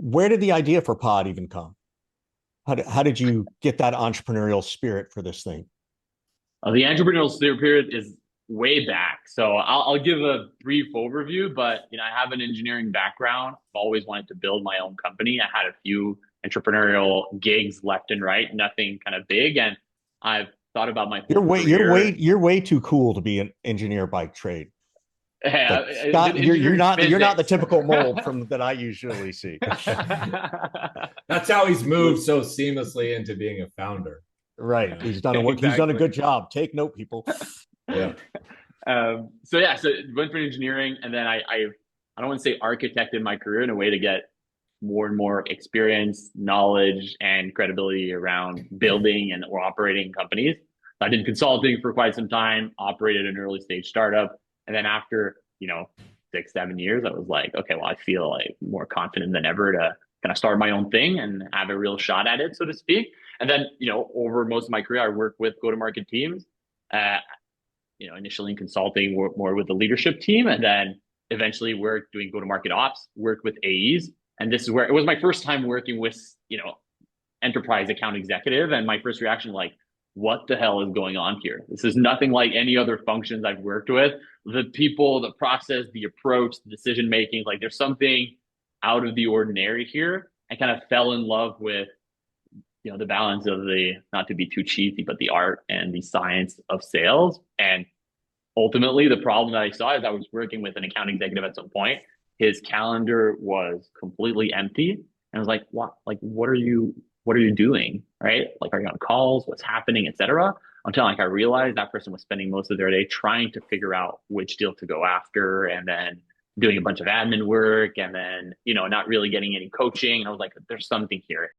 Where did the idea for Pod even come? How did you get that entrepreneurial spirit for this thing? The entrepreneurial steer period is way back. So I'll give a brief overview, but I have an engineering background. I've always wanted to build my own company. I had a few entrepreneurial gigs left and right, nothing kind of big. And I've thought about my You're whole way you're way career. you're way too cool to be an engineer by trade. Like Did Scott, you're engineering not the physics. typical mold from that I usually see. That's how he's moved so seamlessly into being a founder. Right. Yeah. He's done a Exactly. good job. Take note, people. Yeah. So went for engineering, and then I don't want to say architected my career in a way to get more and more experience, knowledge, and credibility around building and or operating companies. I did consulting for quite some time, operated an early stage startup, and then after 6, 7 years, I was like, okay, well, I feel like more confident than ever to kind of start my own thing and have a real shot at it, so to speak. And then over most of my career, I worked with go to market teams. Uh, initially in consulting, more with the leadership team, and then eventually worked doing go to market ops, worked with AEs. And this is where it was my first time working with, enterprise account executive. And my first reaction, like, what the hell is going on here? This is nothing like any other functions I've worked with. The people, the process, the approach, the decision making, like there's something out of the ordinary here. I kind of fell in love with the balance of the, not to be too cheesy, but the art and the science of sales. And ultimately, the problem that I saw is I was working with an account executive at some point. His calendar was completely empty. And I was like, what? Like, what are you doing? Right? Like, are you on calls? What's happening, etc. Until I realized that person was spending most of their day trying to figure out which deal to go after, and then doing a bunch of admin work, and then not really getting any coaching. And I was like, there's something here.